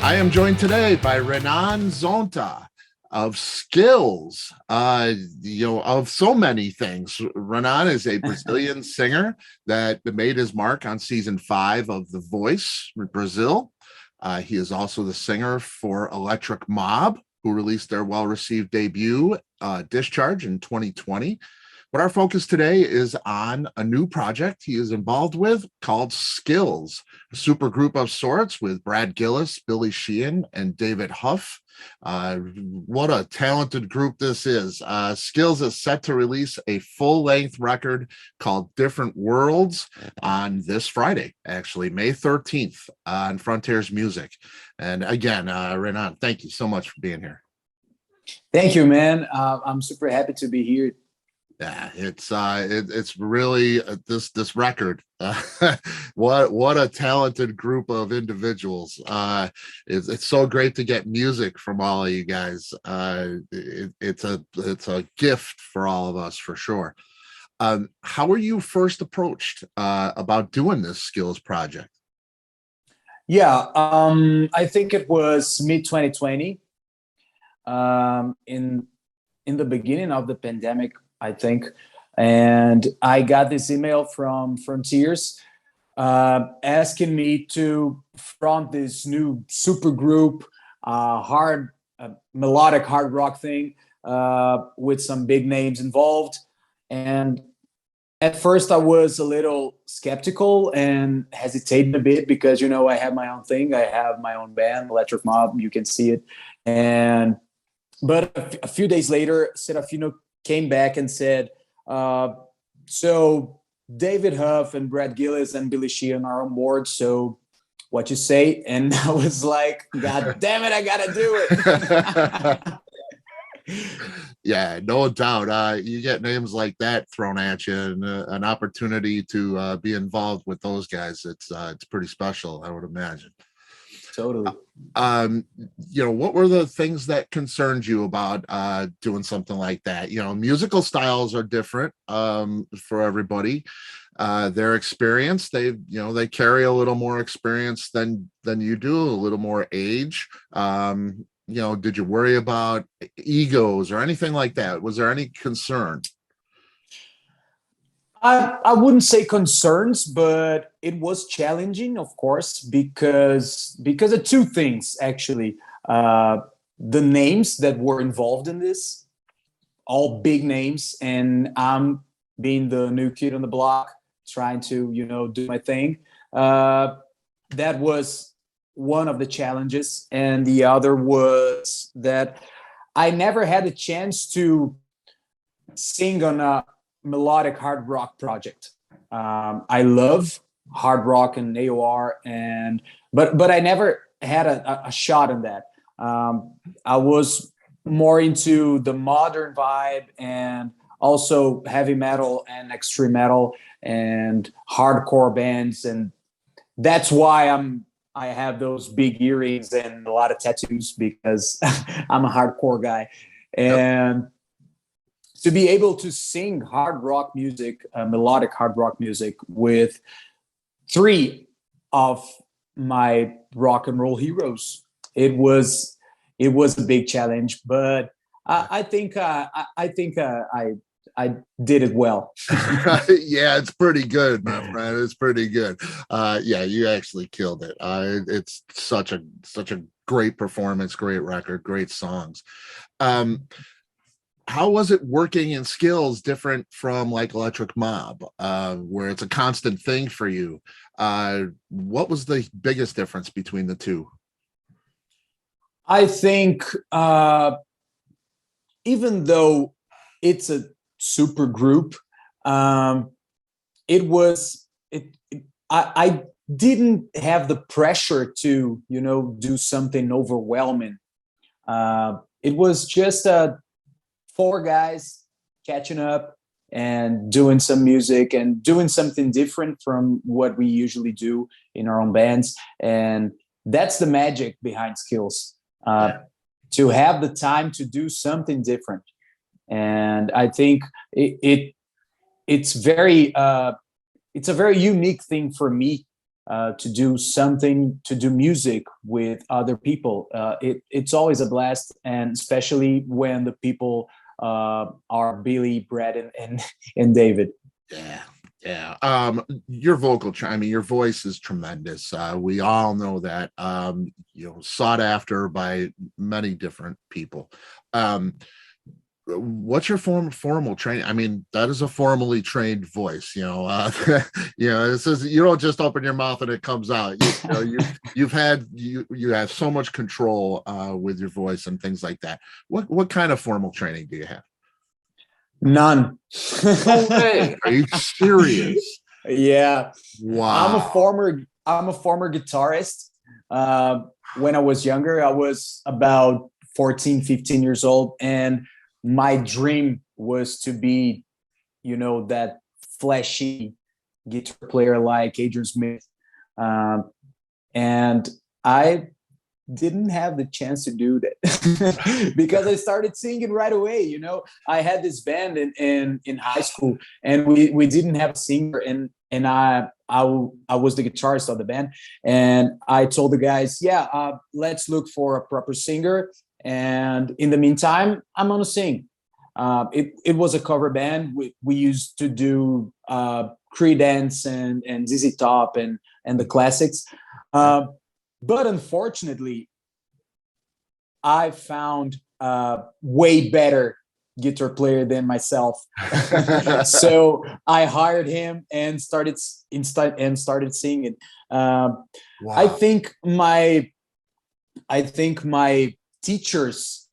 I am joined today by Renan Zonta of Skills, of so many things. Renan is a Brazilian singer that made his mark on season 5 of The Voice Brazil. He is also the singer for Electric Mob, who released their well-received debut, Discharge, in 2020. But our focus today is on a new project he is involved with called Skills, a super group of sorts with Brad Gillis, Billy Sheehan, and David Huff. What a talented group this is. Skills is set to release a full-length record called Different Worlds on this Friday, actually, May 13th, on Frontiers Music. And again, Renan, thank you so much for being here. Thank you, man. I'm super happy to be here. Yeah, it's really this record. What a talented group of individuals. It's so great to get music from all of you guys. It's a gift for all of us, for sure. How were you first approached about doing this Skills project? Yeah, I think it was mid 2020. In the beginning of the pandemic, I think, and I got this email from Frontiers asking me to front this new super group, melodic hard rock thing with some big names involved. And at first I was a little skeptical and hesitated a bit because, I have my own thing. I have my own band, Electric Mob, you can see it. But a few days later, Serafino came back and said, so David Huff and Brad Gillis and Billy Sheehan are on board, so what you say? And I was like, God damn it, I gotta do it. Yeah, no doubt. You get names like that thrown at you, and an opportunity to be involved with those guys. It's pretty special, I would imagine. Totally. What were the things that concerned you about doing something like that? Musical styles are different for everybody. Their experience, they carry a little more experience than you do, a little more age. Did you worry about egos or anything like that? Was there any concern? I wouldn't say concerns, but it was challenging, of course, because of two things, actually. The names that were involved in this, all big names, and I'm being the new kid on the block, trying to, do my thing. That was one of the challenges. And the other was that I never had a chance to sing on a melodic hard rock project. I love hard rock and AOR, but I never had a shot in that. I was more into the modern vibe and also heavy metal and extreme metal and hardcore bands, and that's why I have those big earrings and a lot of tattoos, because I'm a hardcore guy. And to be able to sing hard rock music, melodic hard rock music, with 3 of my rock and roll heroes, it was a big challenge. But I think I did it well. Yeah, it's pretty good, my friend. It's pretty good. Yeah, you actually killed it. It's such a great performance, great record, great songs. How was it working in Skills different from like Electric Mob, where it's a constant thing for you? What was the biggest difference between the two? I think even though it's a super group, I didn't have the pressure to, do something overwhelming. It was just 4 guys catching up and doing some music and doing something different from what we usually do in our own bands. And that's the magic behind Skills, to have the time to do something different. And I think it's a very unique thing for me to do something, to do music with other people. It's always a blast, and especially when the people are Billy, Brad, and David. Yeah. Yeah. Your I mean, your voice is tremendous. We all know that, sought after by many different people. Um, what's your formal training? I mean, that is a formally trained voice, this is, you don't just open your mouth and it comes out. You have so much control with your voice and things like that. What kind of formal training do you have? None. No way. Are you serious? Yeah. Wow. I'm a former guitarist. When I was younger, I was about 14, 15 years old, and my dream was to be, that flashy guitar player like Adrian Smith. And I didn't have the chance to do that because I started singing right away. I had this band in high school, and we didn't have a singer, and I was the guitarist of the band, and I told the guys, let's look for a proper singer, and in the meantime, I'm gonna sing. It was a cover band. We used to do Creedence and ZZ Top and the classics. But unfortunately, I found a way better guitar player than myself. So I hired him and started singing. Wow. I think my teachers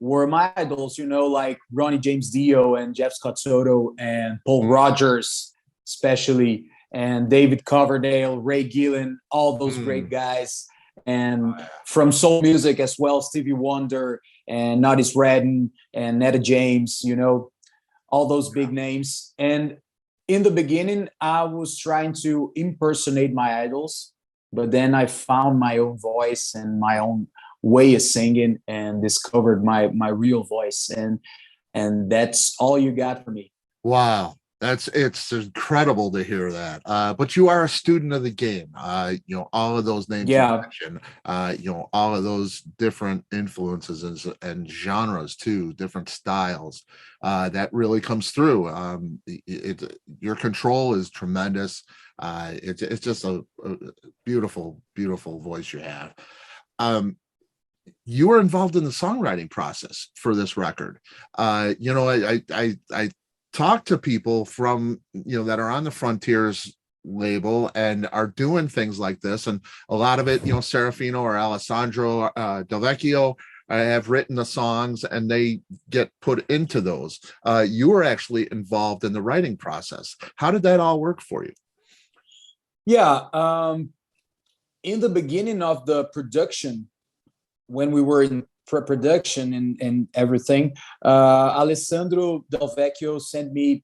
were my idols, like Ronnie James Dio and Jeff Scott Soto and Paul Rogers, especially, and David Coverdale, Ray Gillen, all those great guys. And from soul music as well, Stevie Wonder and Otis Redding and Netta James, all those big names. And in the beginning, I was trying to impersonate my idols, but then I found my own voice and my own way of singing and discovered my real voice. And that's all you got for me. Wow. It's incredible to hear that. But you are a student of the game. All of those names you mentioned, all of those different influences and genres too, different styles, that really comes through. Your control is tremendous. It's just a beautiful, beautiful voice you have. You were involved in the songwriting process for this record. I talk to people from that are on the Frontiers label and are doing things like this, and a lot of it, Serafino or Alessandro Del Vecchio have written the songs and they get put into those. You were actually involved in the writing process. How did that all work for you? In the beginning of the production, when we were in pre-production and everything, Alessandro Del Vecchio sent me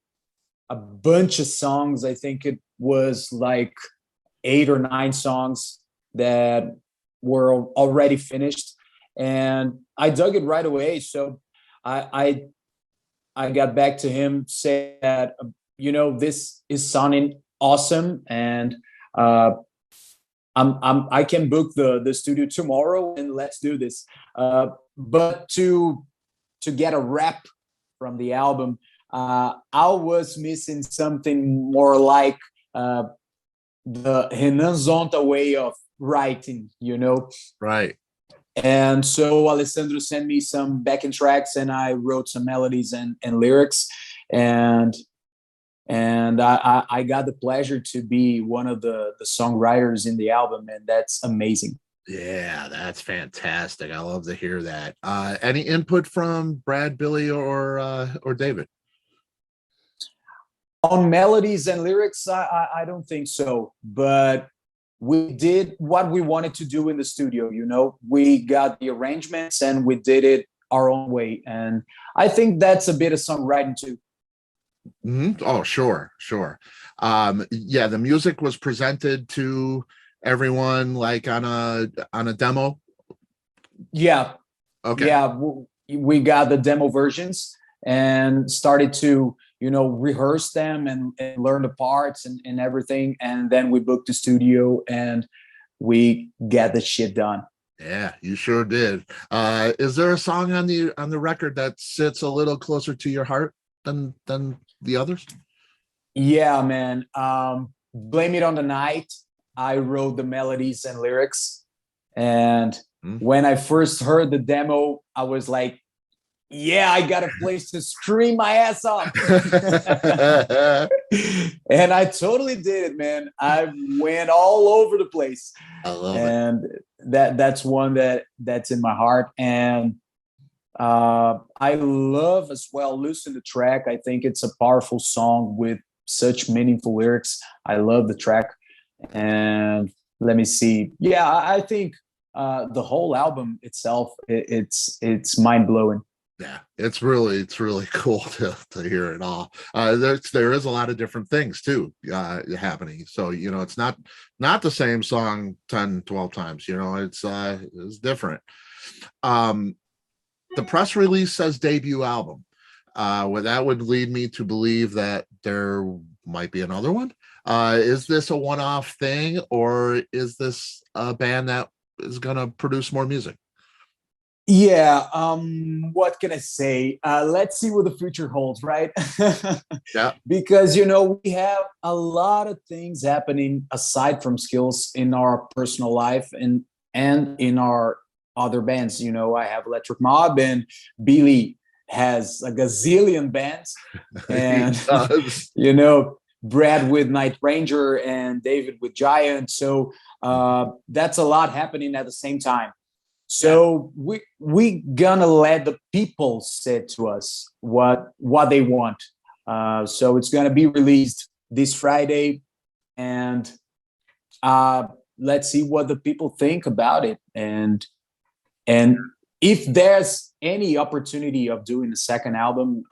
a bunch of songs. I think it was like 8 or 9 songs that were already finished, and I dug it right away. So I got back to him, saying that this is sounding awesome, and I can book the studio tomorrow and let's do this. But to get a rap from the album, I was missing something more like the Renan Zonta way of writing, Right. And so Alessandro sent me some backing tracks, and I wrote some melodies and lyrics, and I got the pleasure to be one of the songwriters in the album, and that's amazing. Yeah, that's fantastic. I love to hear that. Any input from Brad, Billy, or David? On melodies and lyrics, I don't think so, but we did what we wanted to do in the studio. We got the arrangements and we did it our own way, and I think that's a bit of songwriting too. Mm-hmm. Oh, sure. The music was presented to everyone like on a demo. Okay. We got the demo versions and started to rehearse them and learn the parts and everything. And then we booked the studio and we get the shit done. Yeah, you sure did. Is there a song on the record that sits a little closer to your heart than the others? Yeah, man. Blame It on the Night. I wrote the melodies and lyrics. And when I first heard the demo, I was like, yeah, I got a place to scream my ass off. And I totally did it, man. I went all over the place. I love and it. That's one that's in my heart. And I love as well Loosen the Track. I think it's a powerful song with such meaningful lyrics. I love the track. And let me see. Yeah, I think the whole album itself, it's mind-blowing. Yeah, it's really cool to hear it all. There is a lot of different things too happening. So, it's not the same song 10, 12 times, it's different. The press release says debut album. Well, that would lead me to believe that there might be another one. Is this a one-off thing, or is this a band that is gonna produce more music? Yeah, what can I say? Let's see what the future holds, right? Yeah. Because, we have a lot of things happening aside from Skills in our personal life and in our other bands. I have Electric Mob, and Billy has a gazillion bands. And, Brad with Night Ranger and David with Giant. So that's a lot happening at the same time. So we gonna let the people say to us what they want. So it's gonna be released this Friday, and let's see what the people think about it. And if there's any opportunity of doing a second album,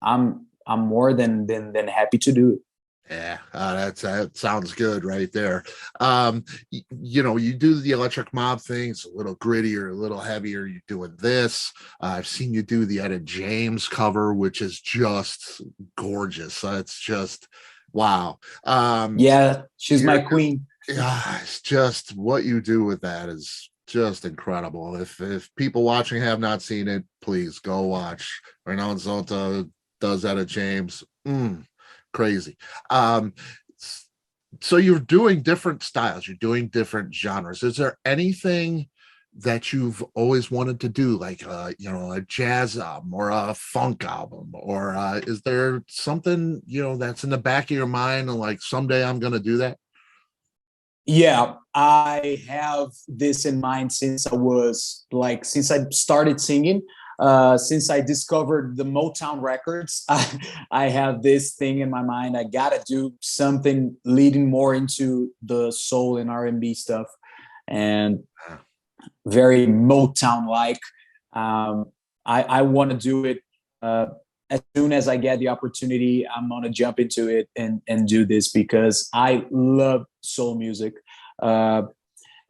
I'm more than happy to do it. Yeah, that sounds good right there. You do the Electric Mob things a little grittier, a little heavier. You're doing this. I've seen you do the Etta James cover, which is just gorgeous. It's just wow. Yeah, she's my queen. Yeah, it's just what you do with that is just incredible. If people watching have not seen it, please go watch. Renan Zonta does Etta James. Crazy. So you're doing different styles, you're doing different genres. Is there anything that you've always wanted to do, like a jazz album or a funk album, or is there something that's in the back of your mind and like someday I'm going to do that? Yeah, I have this in mind since I started singing. Since I discovered the Motown records, I have this thing in my mind. I gotta do something leading more into the soul and R&B stuff, and very Motown-like. I want to do it as soon as I get the opportunity. I'm gonna jump into it and do this because I love soul music, and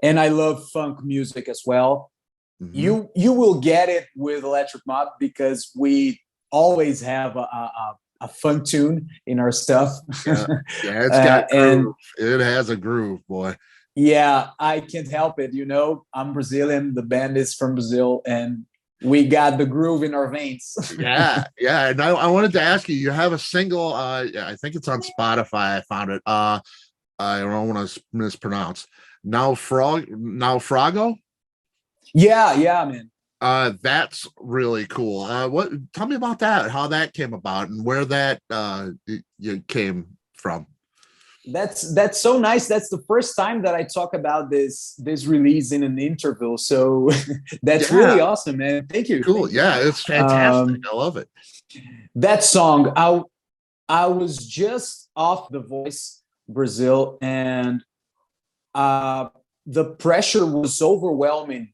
I love funk music as well. Mm-hmm. You will get it with Electric Mob because we always have a funk tune in our stuff. Yeah, it's got groove. It has a groove, boy. Yeah, I can't help it. I'm Brazilian. The band is from Brazil, and we got the groove in our veins. Yeah. And I wanted to ask you. You have a single. I think it's on Spotify. I found it. I don't want to mispronounce. Naufrago. Yeah, man. That's really cool. Tell me about that, how that came about and where that you came from. That's so nice. That's the first time that I talk about this release in an interview. So that's really awesome, man. Thank you. Cool. Yeah, it's fantastic. I love it. That song, I was just off The Voice Brazil, and the pressure was overwhelming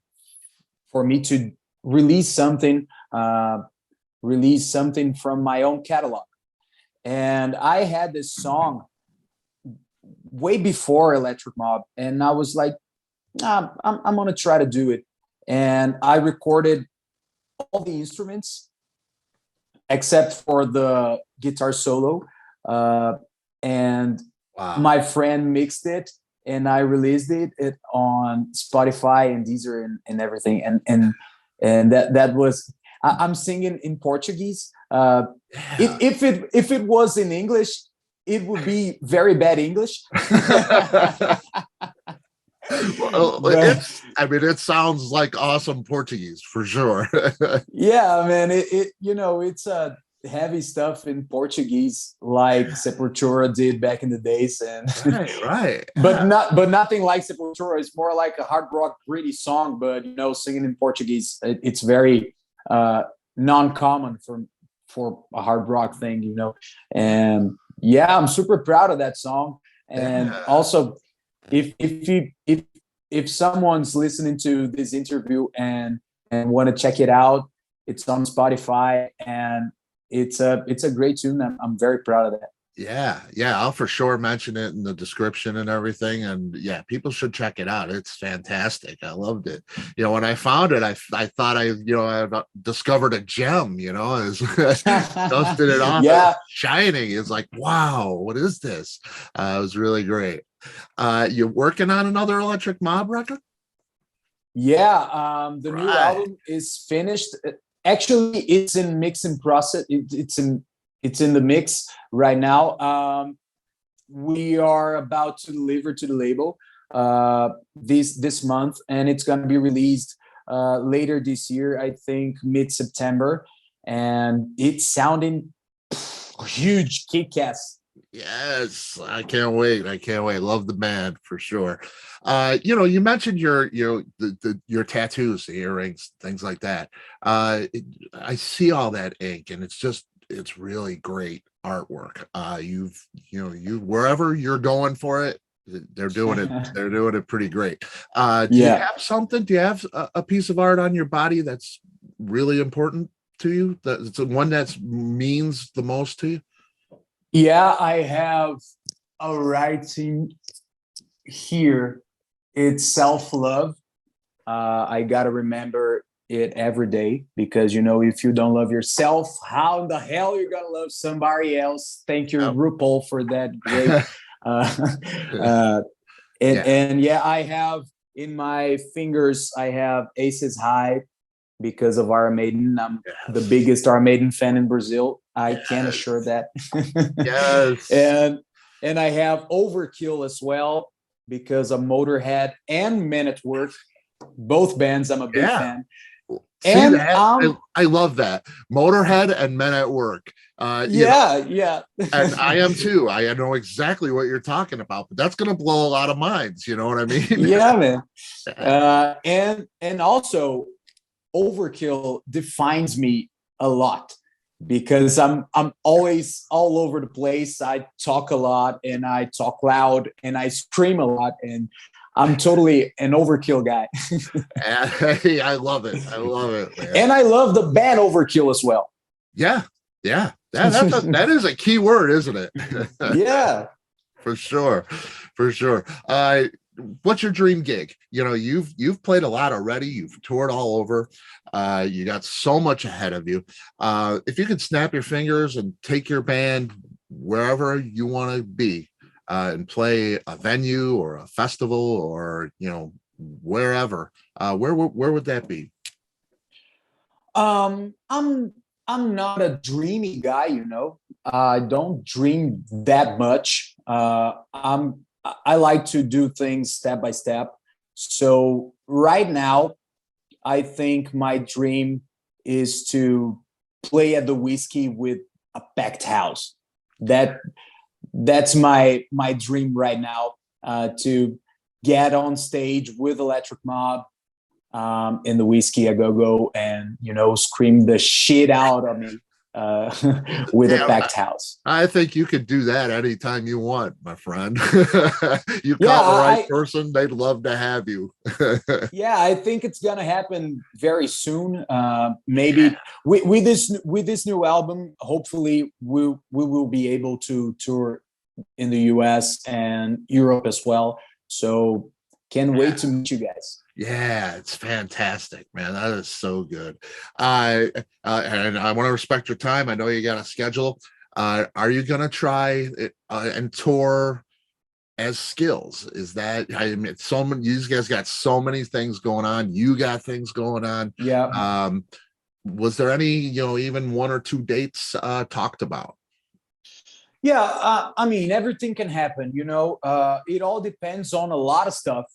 for me to release something from my own catalog. And I had this song way before Electric Mob, and I was like, I'm gonna try to do it. And I recorded all the instruments except for the guitar solo. And Wow. my friend mixed it, and I released it on Spotify and Deezer and everything. And that was, I'm singing in Portuguese. Yeah. If it was in English, it would be very bad English. Well, But I mean, it sounds like awesome Portuguese for sure. yeah, man, it's heavy stuff in Portuguese, like Sepultura did back in the days, and Right. but nothing like Sepultura. It's more like a hard rock, gritty song, but singing in Portuguese, it's very non-common for a hard rock thing, And yeah, I'm super proud of that song. And Yeah. also, if someone's listening to this interview and want to check it out, it's on Spotify, and it's a great tune. I'm very proud of that. Yeah, I'll for sure mention it in the description and everything. And yeah, people should check it out. It's fantastic. I loved it. When I found it, I thought I discovered a gem. As dusted it off, Yeah, shining. It's like, wow, what is this? It was really great. You're working on another Electric Mob record? yeah. The new Right. album is finished. Actually, it's in mixing process. It's in the mix right now. We are about to deliver to the label this month, and it's going to be released later this year, I think mid-September, and it's sounding huge, kick-ass. Yes, I can't wait. Love the band for sure. You mentioned your your tattoos, the earrings, things like that. I see all that ink, and it's really great artwork. You wherever you're going for it, they're doing it. They're doing it pretty great. Do you have something? Do you have a piece of art on your body that's really important to you? That's the one that means the most to you? Yeah, I have a writing here. It's self-love. I gotta remember it every day, because if you don't love yourself, how in the hell you're gonna love somebody else? Thank you, RuPaul, for that great. And yeah, I have in my fingers, I have Aces High, because of Iron Maiden. I'm the biggest Iron Maiden fan in Brazil. I can assure that. Yes. And I have Overkill as well, because of Motorhead and Men at Work, both bands I'm a big fan. And I love that. Motorhead and Men at Work. Yeah. And I am too. I know exactly what you're talking about, but that's going to blow a lot of minds. You know what I mean? Yeah, man. And also, Overkill defines me a lot, because I'm always all over the place. I talk a lot, and I talk loud, and I scream a lot, and I'm totally an Overkill guy. I love it. Man. And I love the band Overkill as well. Yeah. That is a key word, isn't it? Yeah. For sure. What's your dream gig? You've played a lot already. You've toured all over. You got so much ahead of you. If you could snap your fingers and take your band wherever you want to be, and play a venue or a festival, or wherever, where would that be? I'm not a dreamy guy, I don't dream that much. I like to do things step by step. So right now, I think my dream is to play at the Whiskey with a packed house. That's my dream right now, to get on stage with Electric Mob in the Whiskey a Go-Go, and scream the shit out of me with a packed house. I think you could do that anytime you want, my friend. You call the right person, they'd love to have you. Yeah, I think it's gonna happen very soon. Maybe with this new album, hopefully we will be able to tour in the US and Europe as well. So Can't wait to meet you guys. Yeah, it's fantastic, man. That is so good. And I want to respect your time. I know you got a schedule. Are you gonna try it, and tour as Skills? Is that, I mean, so many, you guys got so many things going on. You got things going on. Yeah. Was there any, even one or two dates talked about? Yeah, I mean, everything can happen. It all depends on a lot of stuff,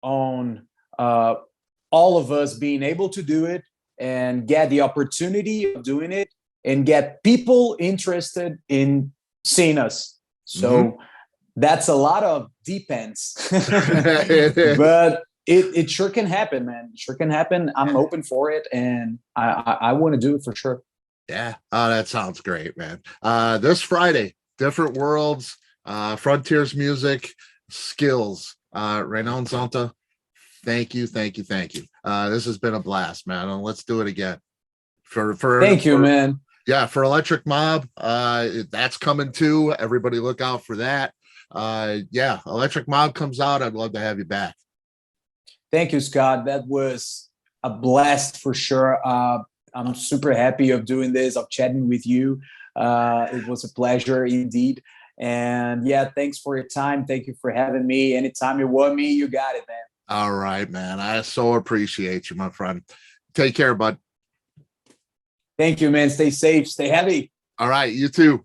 on all of us being able to do it and get the opportunity of doing it and get people interested in seeing us. So that's a lot of depends, but it sure can happen, man. It sure can happen. I'm open for it, and I want to do it for sure. Yeah. Oh, that sounds great, man. This Friday, Different Worlds, Frontiers Music, Skills. Renan Zonta, thank you. This has been a blast, man. And let's do it again. Thank you, man. Yeah, for Electric Mob, that's coming too. Everybody look out for that. Yeah, Electric Mob comes out. I'd love to have you back. Thank you, Scott. That was a blast for sure. I'm super happy of doing this, of chatting with you. It was a pleasure indeed. And yeah, thanks for your time. Thank you for having me. Anytime you want me, you got it, man. All right, man. I so appreciate you, my friend. Take care, bud. Thank you, man. Stay safe. Stay heavy. All right, you too.